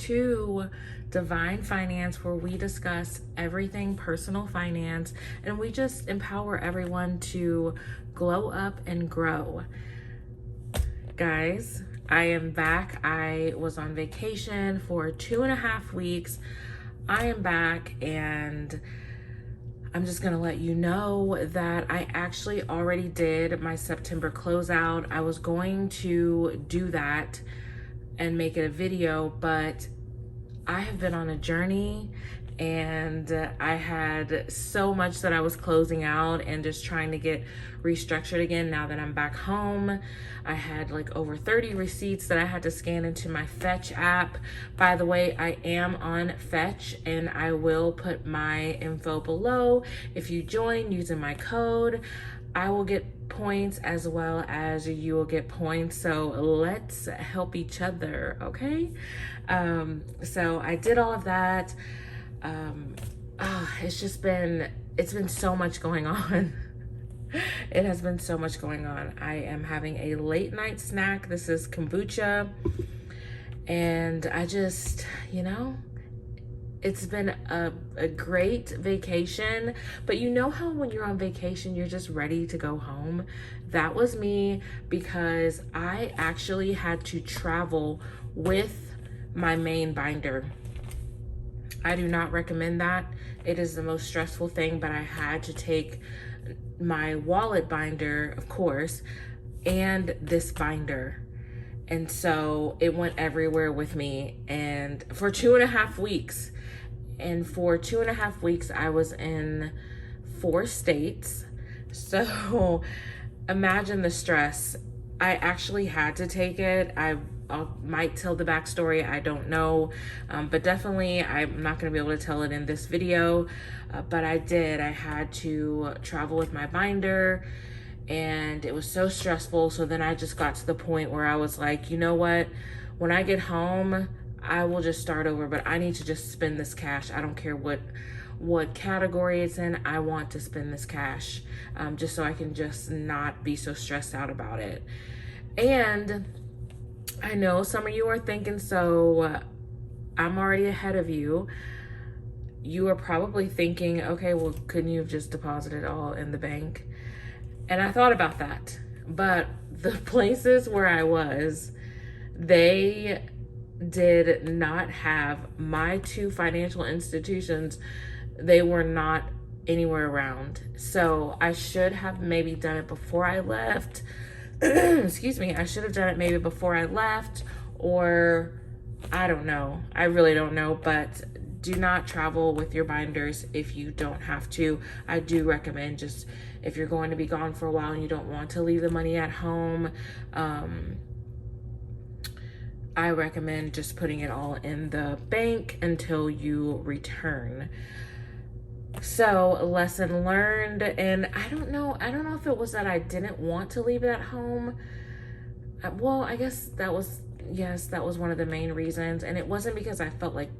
to Divine Finance, where we discuss everything personal finance and we just empower everyone to glow up and grow. Guys, I am back. I was on vacation for 2.5 weeks. I am back, and I'm just gonna let you know that I actually already did my September closeout. I was going to do that and make it a video, but I have been on a journey, and I had so much that I was closing out and just trying to get restructured again now that I'm back home. I had like over 30 receipts that I had to scan into my Fetch app. By the way, I am on Fetch, and I will put my info below. If you join using my code, I will get points as well as you will get points. So let's help each other, okay? So I did all of that. It's been so much going on. It has been so much going on. I am having a late night snack. This is kombucha. And I just, it's been a great vacation. But you know how when you're on vacation, you're just ready to go home? That was me, because I actually had to travel with my main binder. I do not recommend that. It is the most stressful thing, but I had to take my wallet binder, of course, and this binder. And so it went everywhere with me, and for 2.5 weeks. And for 2.5 weeks, I was in 4 states. So imagine the stress. I actually had to take it. I might tell the backstory, I don't know, but definitely I'm not going to be able to tell it in this video, but I did. I had to travel with my binder, and it was so stressful. So then I just got to the point where I was like, you know what, when I get home, I will just start over, but I need to just spend this cash. I don't care what category it's in. I want to spend this cash, just so I can just not be so stressed out about it. And I know some of you are thinking, so I'm already ahead of you. You are probably thinking, okay, well, couldn't you have just deposited it all in the bank? And I thought about that, but the places where I was, they did not have my 2 financial institutions. They were not anywhere around. So I should have maybe done it before I left. Excuse me, I should have done it maybe before I left, or I don't know. I really don't know, but do not travel with your binders if you don't have to. I do recommend, just if you're going to be gone for a while and you don't want to leave the money at home, I recommend just putting it all in the bank until you return. So lesson learned, and I don't know if it was that I didn't want to leave it at home. Well, I guess that was one of the main reasons. And it wasn't because I felt like,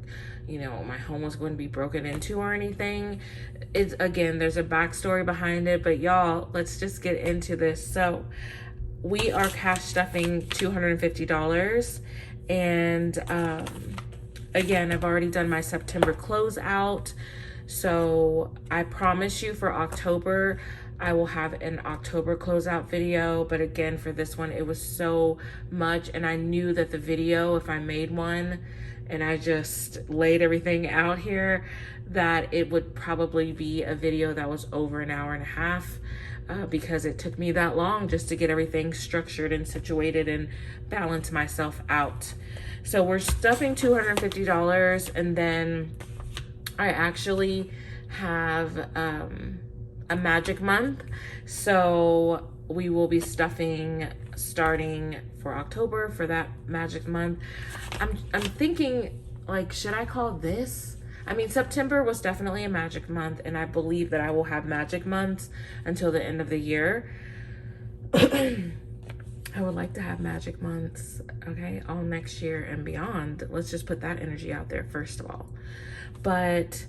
my home was going to be broken into or anything. It's, again, there's a backstory behind it, but y'all, let's just get into this. So we are cash stuffing $250. And again, I've already done my September closeout. So I promise you for October, I will have an October closeout video. But again, for this one, it was so much. And I knew that the video, if I made one and I just laid everything out here, that it would probably be a video that was over an hour and a half, because it took me that long just to get everything structured and situated and balance myself out. So we're stuffing $250, and then I actually have a magic month. So we will be stuffing starting for October for that magic month. I'm thinking, like, should I call this? I mean, September was definitely a magic month, and I believe that I will have magic months until the end of the year. I would like to have magic months, okay, all next year and beyond. Let's just put that energy out there first of all. But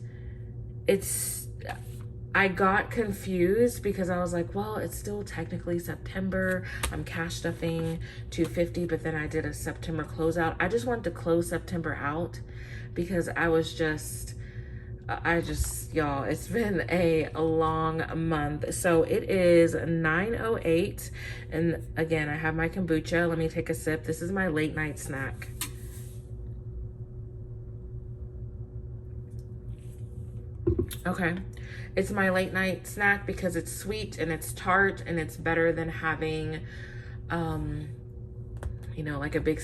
I got confused because I was like, well, it's still technically September. I'm cash stuffing $250, but then I did a September closeout. I just wanted to close September out because y'all, it's been a long month. So it is 9:08, and again, I have my kombucha. Let me take a sip. This is my late night snack. Okay, it's my late night snack because it's sweet and it's tart, and it's better than having you know, like a big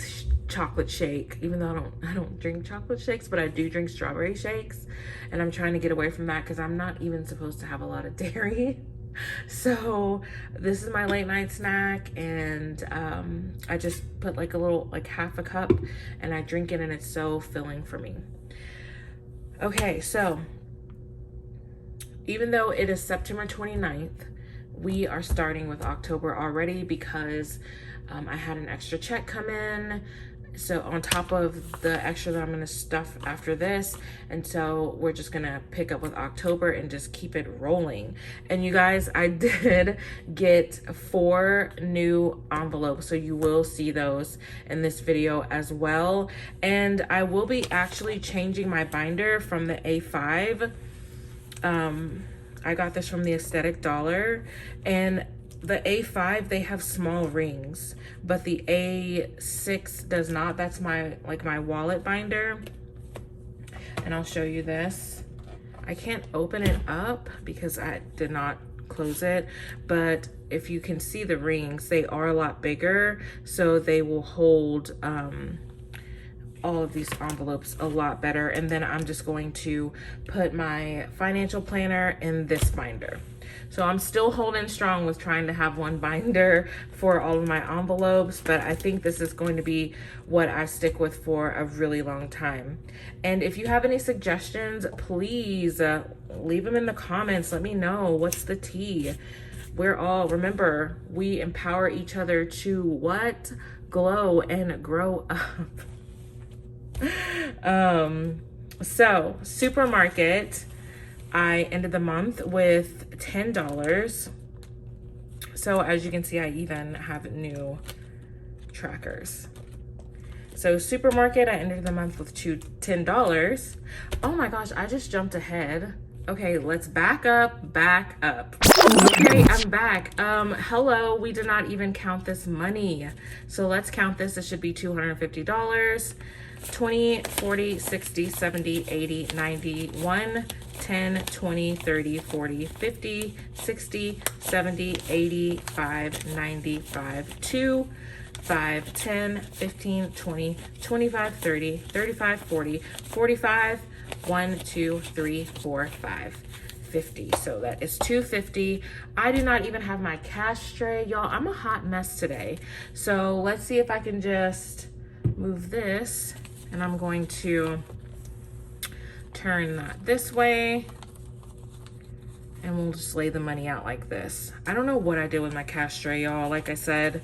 chocolate shake, even though I don't drink chocolate shakes, but I do drink strawberry shakes, and I'm trying to get away from that because I'm not even supposed to have a lot of dairy. So this is my late night snack, and I just put like a little, like half a cup, and I drink it, and it's so filling for me. Okay, so even though it is September 29th, we are starting with October already because I had an extra check come in. So on top of the extra that I'm gonna stuff after this, and so we're just gonna pick up with October and just keep it rolling. And you guys, I did get 4 new envelopes, so you will see those in this video as well. And I will be actually changing my binder from the A5. I got this from the Aesthetic Dollar, and the A5, they have small rings, but the A6 does not. That's my wallet binder. And I'll show you this. I can't open it up because I did not close it, but if you can see the rings, they are a lot bigger, so they will hold all of these envelopes a lot better. And then I'm just going to put my financial planner in this binder. So I'm still holding strong with trying to have one binder for all of my envelopes, but I think this is going to be what I stick with for a really long time. And if you have any suggestions, please leave them in the comments. Let me know what's the tea. Remember, we empower each other to what? Glow and grow up. So supermarket, I ended the month with $10. So as you can see, I even have new trackers. So supermarket, I ended the month with $10. Oh my gosh, I just jumped ahead. Okay, let's back up. Okay, I'm back. Hello, we did not even count this money. So let's count this. It should be $250. 20, 40, 60, 70, 80, 90, 1, 10, 20, 30, 40, 50, 60, 70, 80, 5, 95, 2, 5, 10, 15, 20, 25, 30, 35, 40, 45, 1, 2, 3, 4, 5, 50. So that is $250. I do not even have my cash tray, y'all. I'm a hot mess today. So let's see if I can just move this, and I'm going to turn that this way, and we'll just lay the money out like this. I don't know what I did with my cash tray, y'all. Like I said,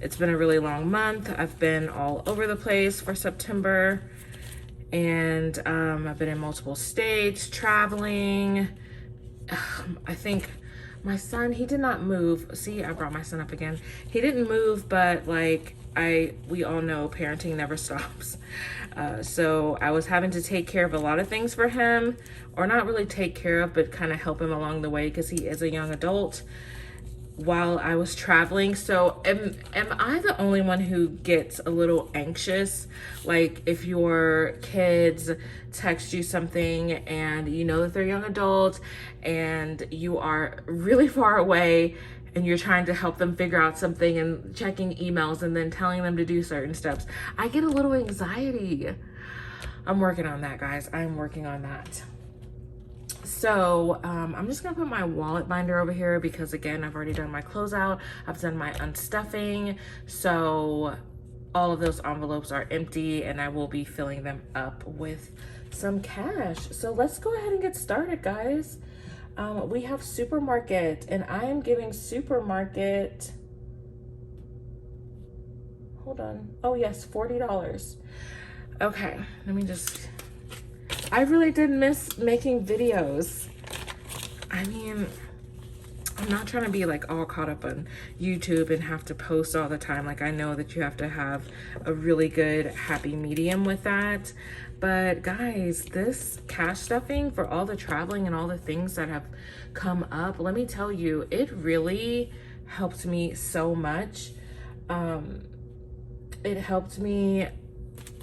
it's been a really long month. I've been all over the place for September, and I've been in multiple states, traveling. I think my son, he did not move. See, I brought my son up again. He didn't move, but like, we all know parenting never stops. So I was having to take care of a lot of things for him, or not really take care of, but kind of help him along the way because he is a young adult while I was traveling. So am I the only one who gets a little anxious? Like if your kids text you something and you know that they're young adults and you are really far away, and you're trying to help them figure out something and checking emails and then telling them to do certain steps. I get a little anxiety. I'm working on that, guys. I'm working on that. So I'm just gonna put my wallet binder over here because again, I've already done my closeout. I've done my unstuffing. So all of those envelopes are empty, and I will be filling them up with some cash. So let's go ahead and get started, guys. We have supermarket, and I am giving supermarket, hold on. Oh yes, $40. Okay, let me just, I really did miss making videos. I mean, I'm not trying to be like all caught up on YouTube and have to post all the time. Like I know that you have to have a really good happy medium with that. But guys, this cash stuffing for all the traveling and all the things that have come up, let me tell you, it really helped me so much. It helped me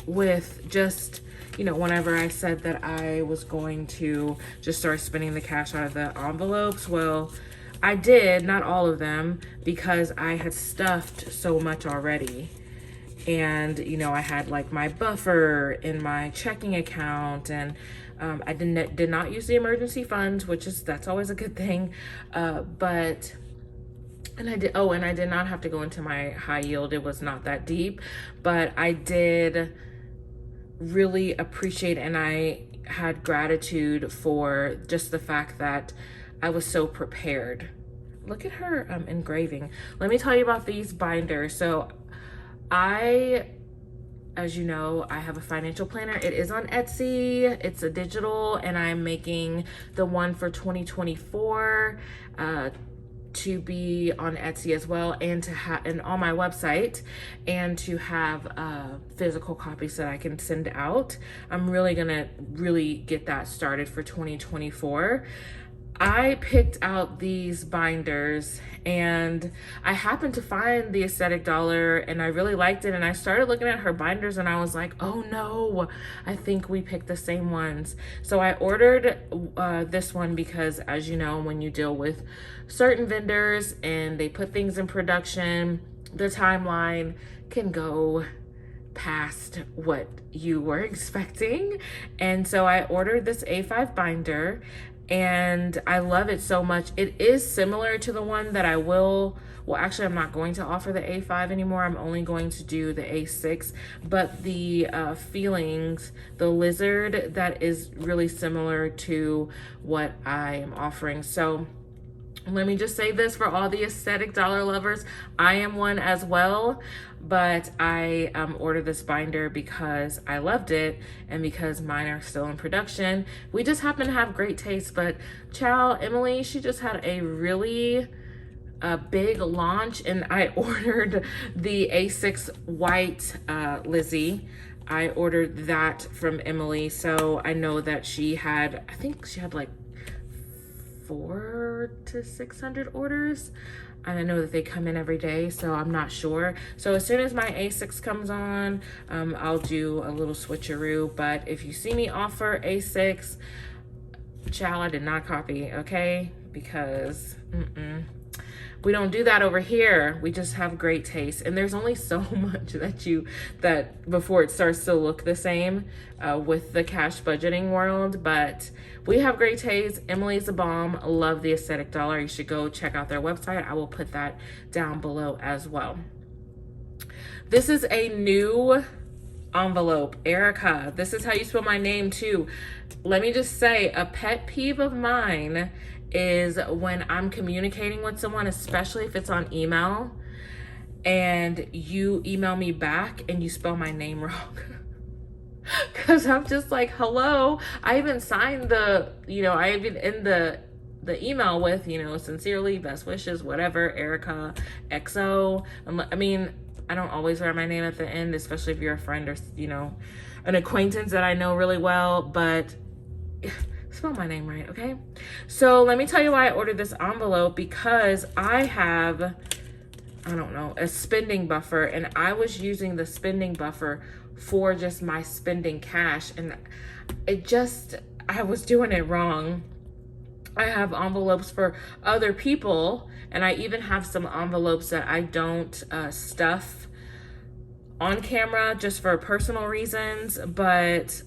with just, you know, whenever I said that I was going to just start spending the cash out of the envelopes, well, I did, not all of them, because I had stuffed so much already. And, you know, I had like my buffer in my checking account, and I did not use the emergency funds, that's always a good thing. And I did not have to go into my high yield. It was not that deep, but I did really appreciate, and I had gratitude for just the fact that I was so prepared. Look at her engraving. Let me tell you about these binders. So as you know, I have a financial planner. It is on Etsy. It's a digital, and I'm making the one for 2024 to be on Etsy as well, and to have and on my website, and to have physical copies that I can send out. I'm really gonna get that started for 2024. I picked out these binders, and I happened to find the Aesthetic Dollar, and I really liked it, and I started looking at her binders, and I was like, oh no, I think we picked the same ones. So I ordered this one because, as you know, when you deal with certain vendors and they put things in production, the timeline can go past what you were expecting. And so I ordered this A5 binder, and I love it so much. It is similar to the one that actually I'm not going to offer the A5 anymore. I'm only going to do the A6, but the feelings, the lizard, that is really similar to what I am offering. So let me just say this for all the Aesthetic Dollar lovers. I am one as well, but I ordered this binder because I loved it and because mine are still in production. We just happen to have great taste, but Emily, she just had a really big launch, and I ordered the A6 white Lizzie. I ordered that from Emily, so I know that I think she had like 400 to 600 orders. I know that they come in every day, so I'm not sure. So as soon as my A6 comes on, I'll do a little switcheroo. But if you see me offer A6, I did not copy, okay? Because we don't do that over here. We just have great taste, and there's only so much that before it starts to look the same with the cash budgeting world. But we have great taste. Emily's a bomb. Love the Aesthetic Dollar. You should go check out their website. I will put that down below as well. This is a new envelope, Erica. This is how you spell my name too. Let me just say, a pet peeve of mine is when I'm communicating with someone, especially if it's on email, and you email me back and you spell my name wrong. Because I'm just like, hello, I even signed I even in the email with, sincerely, best wishes, whatever, Erica XO. I mean, I don't always write my name at the end, especially if you're a friend or, an acquaintance that I know really well, but spell my name right, okay? So let me tell you why I ordered this envelope, because I have, a spending buffer, and I was using the spending buffer for just my spending cash, and I was doing it wrong. I have envelopes for other people, and I even have some envelopes that I don't stuff on camera just for personal reasons, but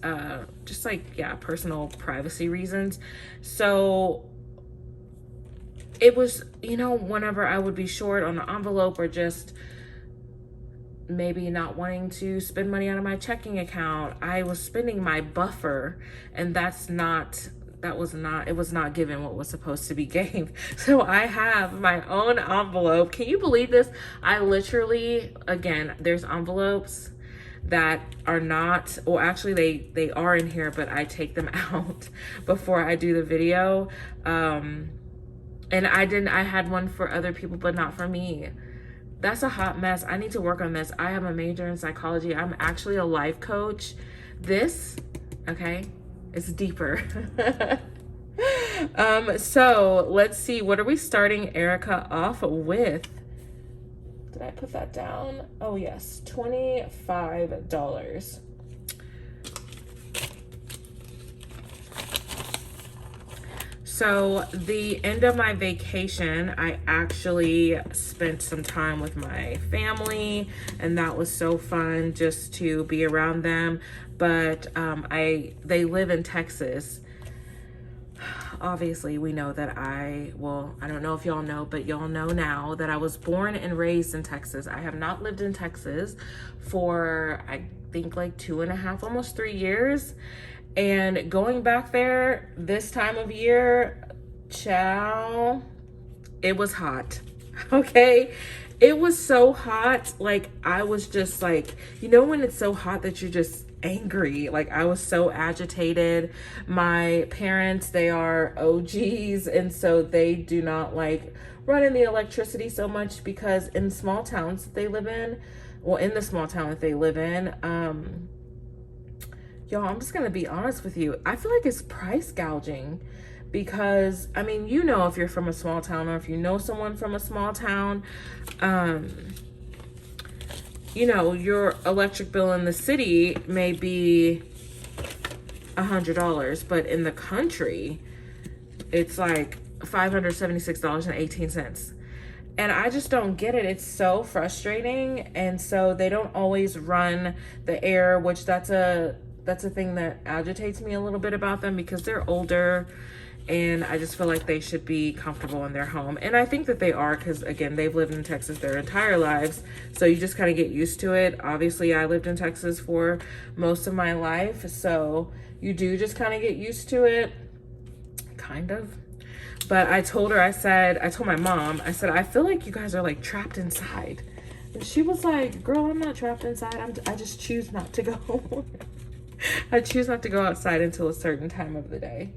personal privacy reasons. So it was, whenever I would be short on the envelope, or just maybe not wanting to spend money out of my checking account, I was spending my buffer, and it was not given what was supposed to be gave. So I have my own envelope. Can you believe this? I literally, again, there's envelopes that are not, or actually they are in here, but I take them out before I do the video. And I had one for other people, but not for me. That's a hot mess. I need to work on this. I have a major in psychology. I'm actually a life coach. This okay? It's deeper. So let's see, what are we starting Erica off with? Did I put that down? Oh yes, $25. So the end of my vacation, I actually spent some time with my family, and that was so fun just to be around them. But they live in Texas. Obviously, we know that I don't know if y'all know, but y'all know now that I was born and raised in Texas. I have not lived in Texas for, I think, like 2.5, almost 3 years. And going back there this time of year, child, it was hot. Okay? It was so hot. Like, I was just like, you know, when it's so hot that you're just angry. Like, I was so agitated. My parents, they are OGs, and so they do not like running the electricity so much, because in small towns that they live in, well, in the small town that they live in, y'all, I'm just gonna be honest with you, I feel like it's price gouging. Because, I mean, you know, if you're from a small town, or if you know someone from a small town, you know, your electric bill in the city may be $100, but in the country, it's like $576.18. And I just don't get it. It's so frustrating. And so they don't always run the air, which that's a thing that agitates me a little bit about them, because they're older. And I just feel like they should be comfortable in their home. And I think that they are, because, again, they've lived in Texas their entire lives. So you just kind of get used to it. Obviously, I lived in Texas for most of my life. So you do just kind of get used to it. Kind of. But I told her, I told my mom, I said, I feel like you guys are like trapped inside. And she was like, girl, I'm not trapped inside. I just choose not to go. I choose not to go outside until a certain time of the day.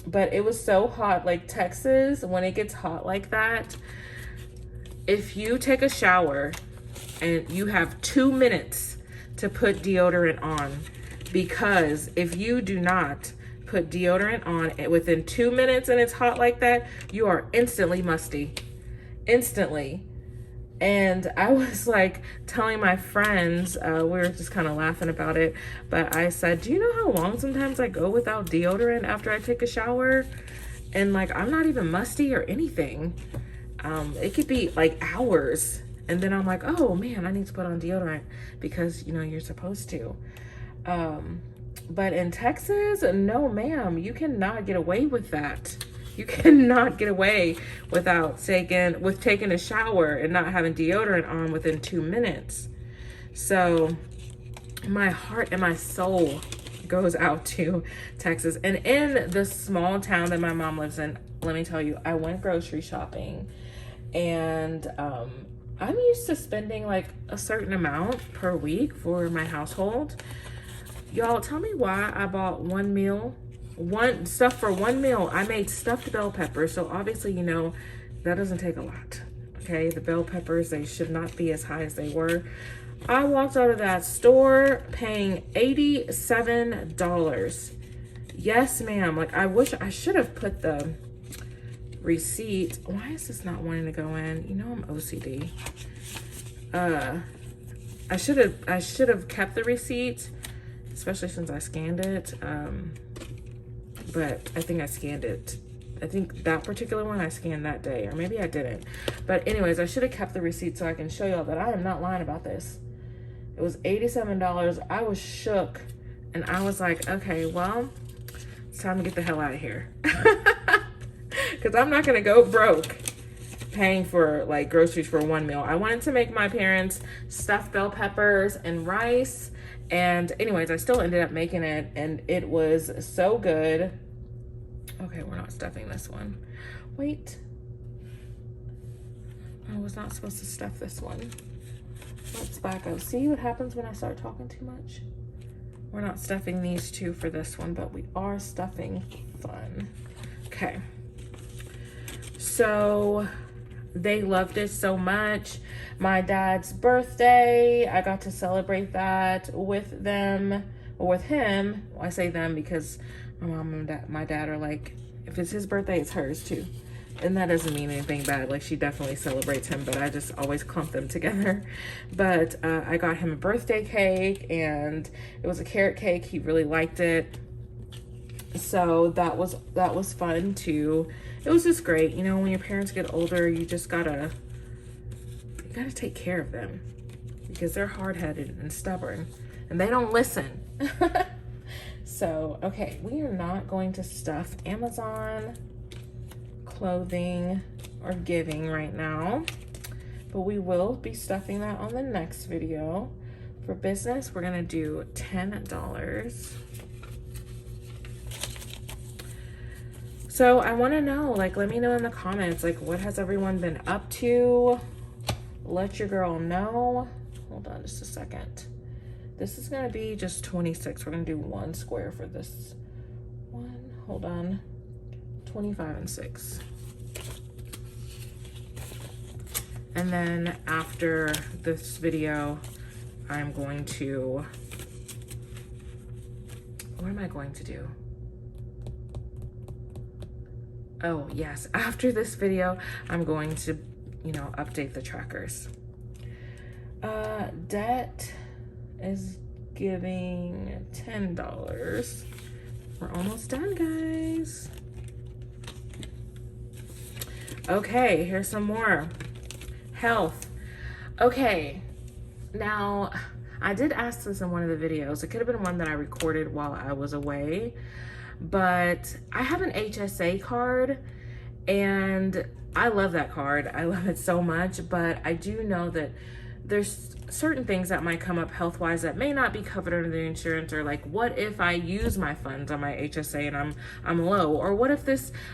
But it was so hot. Like, Texas, when it gets hot like that, if you take a shower and you have 2 minutes to put deodorant on, because if you do not put deodorant on within 2 minutes and it's hot like that, you are instantly musty. Instantly. And I was like telling my friends, we were just kind of laughing about it, but I said, do you know how long sometimes I go without deodorant after I take a shower? And like, I'm not even musty or anything. It could be like hours. And then I'm like, oh man, I need to put on deodorant, because, you know, you're supposed to. But in Texas, no ma'am, you cannot get away with that. You cannot get away without taking a shower and not having deodorant on within 2 minutes. So my heart and my soul goes out to Texas. And in the small town that my mom lives in, let me tell you, I went grocery shopping, and I'm used to spending like a certain amount per week for my household. Y'all, tell me why I bought stuff for one meal. I made stuffed bell peppers. So obviously, you know, that doesn't take a lot. Okay, the bell peppers, they should not be as high as they were. I walked out of that store paying $87. Yes, ma'am. Like, I wish I should have put the receipt. Why is this not wanting to go in? You know, I'm OCD. I should have kept the receipt, especially since I scanned it. But I think I scanned it. I think that particular one I scanned that day, or maybe I didn't. But anyways, I should have kept the receipt so I can show y'all that I am not lying about this. It was $87. I was shook, and I was like, okay, well, it's time to get the hell out of here. Because I'm not going to go broke paying for like groceries for one meal. I wanted to make my parents stuffed bell peppers and rice. And anyways, I still ended up making it, and it was so good. Okay, we're not stuffing this one. Wait. I was not supposed to stuff this one. Let's back up. See what happens when I start talking too much? We're not stuffing these two for this one, but we are stuffing fun. Okay. So they loved it so much. My dad's birthday, I got to celebrate that with them, or with him. Well, I say them because my mom and my dad are like, if it's his birthday, it's hers too. And that doesn't mean anything bad. Like, she definitely celebrates him, but I just always clump them together. But I got him a birthday cake, and it was a carrot cake. He really liked it. So that was fun too. It was just great. You know, when your parents get older, you gotta take care of them, because they're hard-headed and stubborn and they don't listen. So, okay, we are not going to stuff Amazon clothing or giving right now, but we will be stuffing that on the next video. For business, we're gonna do $10. So I want to know, like, let me know in the comments, like, what has everyone been up to? Let your girl know. Hold on just a second. This is going to be just 26. We're going to do 1 square for this one. Hold on. 25 and 6. And then after this video, I'm going to, what am I going to do? Oh, yes. After this video, I'm going to, you know, update the trackers. Debt is giving $10. We're almost done, guys. Okay, here's some more. Health. Okay, now, I did ask this in one of the videos. It could have been one that I recorded while I was away. But I have an HSA card, and I love that card. I love it so much, but I do know that there's certain things that might come up health-wise that may not be covered under the insurance, or like, what if I use my funds on my HSA and I'm low, or what if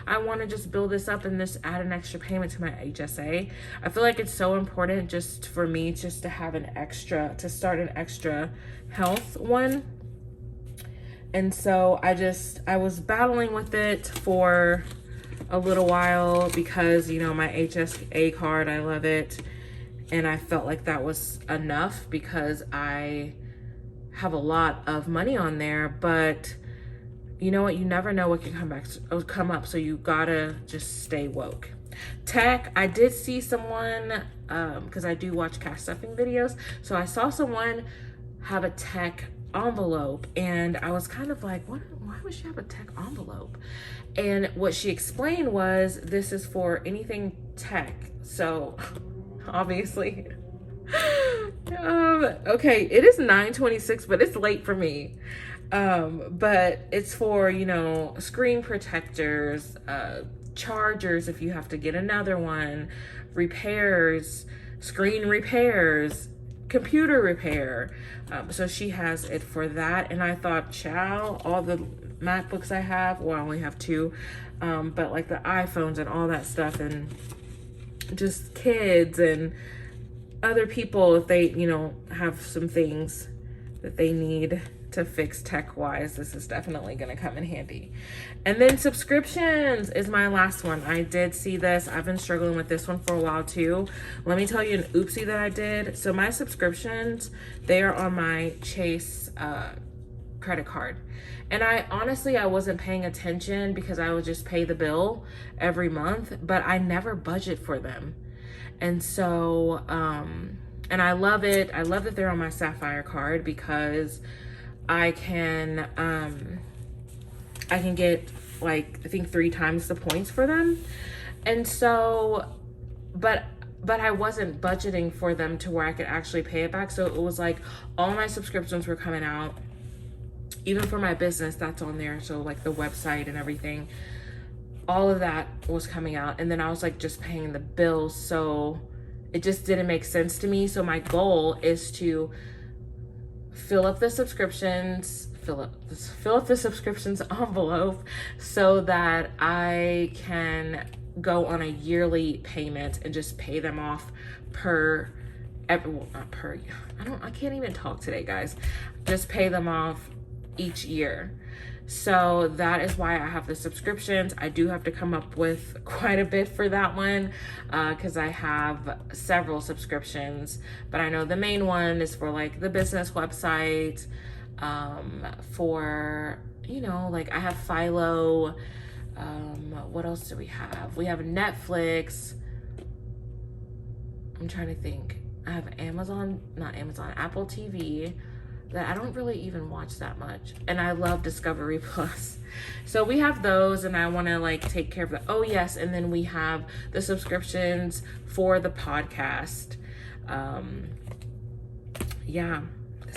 I want to just build this up and just add an extra payment to my HSA. I feel like it's so important just for me just to have to start an extra health one. And so I was battling with it for a little while because, you know, my HSA card, I love it. And I felt like that was enough because I have a lot of money on there. But you know what? You never know what can come up. So you gotta just stay woke. Tech, I did see someone, because I do watch cash stuffing videos. So I saw someone have a tech envelope, and I was kind of like, why would she have a tech envelope? And what she explained was, this is for anything tech. So obviously, okay, it is 9:26, but it's late for me. But it's for, you know, screen protectors, chargers if you have to get another one, repairs, screen repairs, computer repair. So she has it for that. And I thought, child, all the MacBooks I have, well, I only have 2, but like the iPhones and all that stuff, and just kids and other people, if they, you know, have some things that they need to fix tech-wise, this is definitely going to come in handy. And then subscriptions is my last one. I did see this. I've been struggling with this one for a while too. Let me tell you an oopsie that I did. So my subscriptions, they are on my Chase credit card. And I wasn't paying attention because I would just pay the bill every month, but I never budget for them. And so, and I love it. I love that they're on my Sapphire card because I can get, like, I think 3 times the points for them. And so, but I wasn't budgeting for them to where I could actually pay it back. So it was like all my subscriptions were coming out, even for my business that's on there. So like the website and everything, all of that was coming out. And then I was like just paying the bills. So it just didn't make sense to me. So my goal is to fill up the subscriptions envelope so that I can go on a yearly payment and just pay them off I can't even talk today, guys. Just pay them off each year. So that is why I have the subscriptions. I do have to come up with quite a bit for that one because I have several subscriptions, but I know the main one is for like the business website, for, you know, like I have Philo. What else do we have? We have Netflix. I'm trying to think. I have Apple TV that I don't really even watch that much. And I love Discovery Plus. So we have those, and I want to like take care of the, oh yes, and then we have the subscriptions for the podcast. Yeah.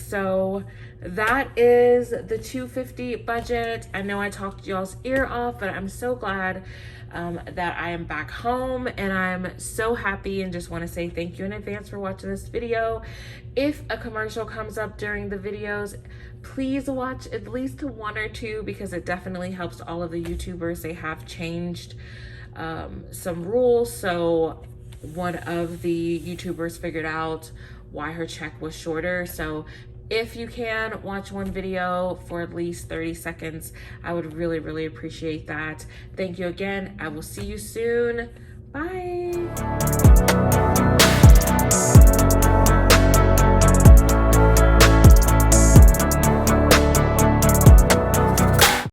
So that is the $250 budget. I know I talked y'all's ear off, but I'm so glad that I am back home, and I'm so happy, and just want to say thank you in advance for watching this video. If a commercial comes up during the videos, please watch at least one or two, because it definitely helps all of the YouTubers. They have changed some rules. So one of the YouTubers figured out why her check was shorter. So if you can watch one video for at least 30 seconds, I would really, really appreciate that. Thank you again. I will see you soon. Bye.